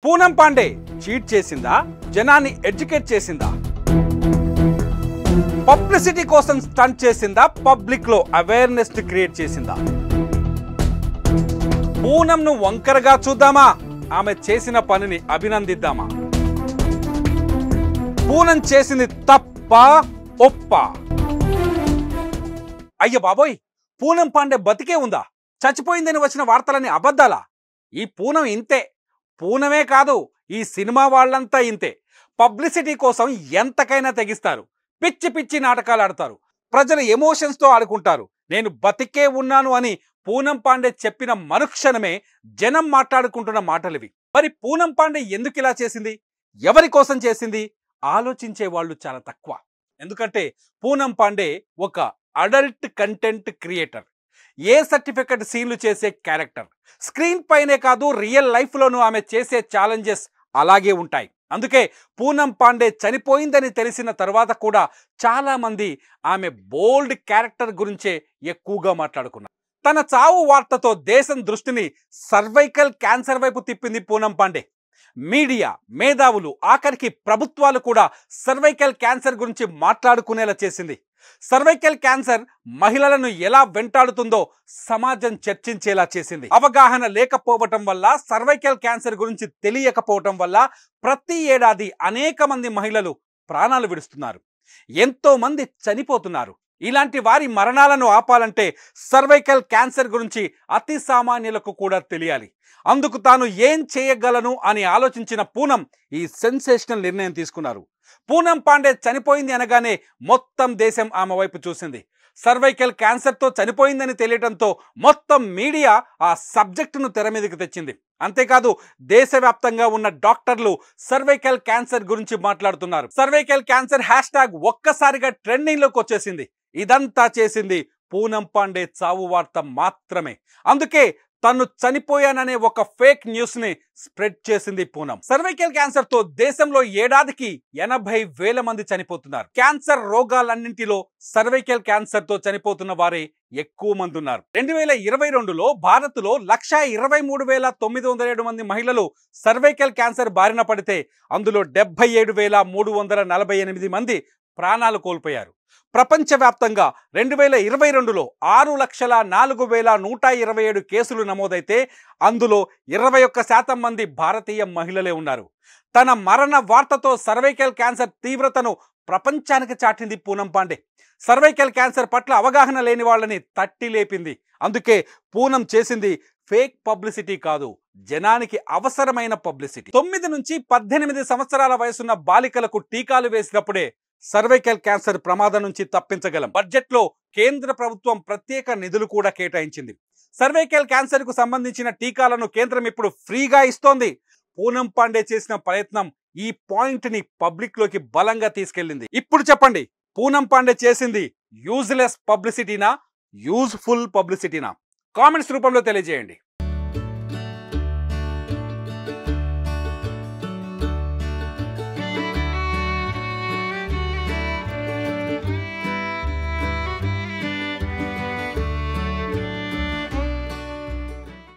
Poonam Pandey cheat చేసిందా, జనాన్ని educate చేసిందా, పబ్లిసిటీ కోసం స్టంట్ చేసిందా, పబ్లిక్ లో అవేర్నెస్ క్రియేట్ చేసిందా? పూనంను వంకరగా చూద్దామా, ఆమె చేసిన పనిని అభినందిద్దామా? పూనం చేసింది తప్ప ఒప్ప? అయ్య బాబోయ్, పూనం పాండే బతికే ఉందా, చచ్చిపోయిందని వచ్చిన వార్తలని అబద్ధాలా? ఈ పూనం ఇంతే. పూనమే కాదు, ఈ సినిమా వాళ్ళంతా ఇంతే. పబ్లిసిటీ కోసం ఎంతకైనా తెగిస్తారు, పిచ్చి పిచ్చి నాటకాలు ఆడతారు, ప్రజల ఎమోషన్స్తో ఆడుకుంటారు. నేను బతికే ఉన్నాను అని పూనం పాండే చెప్పిన మరుక్షణమే జనం మాట్లాడుకుంటున్న మాటలివి. మరి పూనం పాండే ఎందుకు ఇలా చేసింది, ఎవరి కోసం చేసింది? ఆలోచించే వాళ్ళు చాలా తక్కువ. ఎందుకంటే పూనం పాండే ఒక adult content creator, A certificate సీన్లు చేసే క్యారెక్టర్. స్క్రీన్ పైనే కాదు, రియల్ లైఫ్లోనూ ఆమె చేసే ఛాలెంజెస్ అలాగే ఉంటాయి. అందుకే పూనం పాండే చనిపోయిందని తెలిసిన తర్వాత కూడా చాలా మంది ఆమె బోల్డ్ క్యారెక్టర్ గురించే ఎక్కువగా మాట్లాడుకున్నారు. తన చావు వార్తతో దేశం దృష్టిని సర్వైకల్ క్యాన్సర్ వైపు తిప్పింది పూనం పాండే. మీడియా, మేధావులు, ఆఖరికి ప్రభుత్వాలు కూడా సర్వైకల్ క్యాన్సర్ గురించి మాట్లాడుకునేలా చేసింది. సర్వైకల్ క్యాన్సర్ మహిళలను ఎలా వెంటాడుతుందో సమాజం చర్చించేలా చేసింది. అవగాహన లేకపోవటం వల్ల, సర్వైకల్ క్యాన్సర్ గురించి తెలియకపోవటం వల్ల ప్రతి ఏడాది అనేక మంది మహిళలు ప్రాణాలు విడుస్తున్నారు, ఎంతో మంది చనిపోతున్నారు. ఇలాంటి వారి మరణాలను ఆపాలంటే సర్వైకల్ క్యాన్సర్ గురించి అతి సామాన్యులకు కూడా తెలియాలి. అందుకు తాను ఏం చేయగలను అని ఆలోచించిన పూనం ఈ సెన్సేషనల్ నిర్ణయం తీసుకున్నారు. పూనం పాండే చనిపోయింది అనగానే మొత్తం దేశం ఆమె వైపు చూసింది. సర్వైకల్ క్యాన్సర్తో చనిపోయిందని తెలియటంతో మొత్తం మీడియా ఆ సబ్జెక్టును తెర మీదకి తెచ్చింది. అంతేకాదు, దేశవ్యాప్తంగా ఉన్న డాక్టర్లు సర్వైకల్ క్యాన్సర్ గురించి మాట్లాడుతున్నారు. సర్వైకల్ క్యాన్సర్ హ్యాష్ ట్యాగ్ ఒక్కసారిగా ట్రెండింగ్లోకి వచ్చేసింది. ఇదంతా చేసింది పూనం పాండే చావు వార్త మాత్రమే. అందుకే తను చనిపోయాననే ఒక ఫేక్ న్యూస్ ని స్ప్రెడ్ చేసింది పూనం. సర్వైకల్ క్యాన్సర్ తో దేశంలో ఏడాదికి 80,000 మంది చనిపోతున్నారు. క్యాన్సర్ రోగాలన్నింటిలో సర్వైకల్ క్యాన్సర్ తో చనిపోతున్న వారే ఎక్కువ మంది ఉన్నారు. 2022లో భారత్లో 123,907 మంది మహిళలు సర్వైకల్ క్యాన్సర్ బారిన పడితే అందులో 77,348 మంది ప్రాణాలు కోల్పోయారు. ప్రపంచవ్యాప్తంగా 2022లో 6,04,127 కేసులు నమోదైతే అందులో 21% మంది భారతీయ మహిళలే ఉన్నారు. తన మరణ వార్తతో సర్వైకల్ క్యాన్సర్ తీవ్రతను ప్రపంచానికి చాటింది పూనం పాండే. సర్వైకల్ క్యాన్సర్ పట్ల అవగాహన లేని వాళ్ళని తట్టి లేపింది. అందుకే పూనం చేసింది ఫేక్ పబ్లిసిటీ కాదు, జనానికి అవసరమైన పబ్లిసిటీ. 9 నుంచి 18 సంవత్సరాల వయసున్న బాలికలకు టీకాలు వేసినప్పుడే సర్వైకల్ క్యాన్సర్ ప్రమాదం నుంచి తప్పించగలం. బడ్జెట్లో కేంద్ర ప్రభుత్వం ప్రత్యేక నిధులు కూడా కేటాయించింది. సర్వైకల్ క్యాన్సర్ కు సంబంధించిన టీకాలను కేంద్రం ఇప్పుడు ఫ్రీగా ఇస్తోంది. పూనం పాండే చేసిన ప్రయత్నం ఈ పాయింట్ ని పబ్లిక్ లోకి బలంగా తీసుకెళ్లింది. ఇప్పుడు చెప్పండి, పూనం పాండే చేసింది యూజ్లెస్ పబ్లిసిటీనా, యూజ్ఫుల్ పబ్లిసిటీనా? కామెంట్స్ రూపంలో తెలియజేయండి.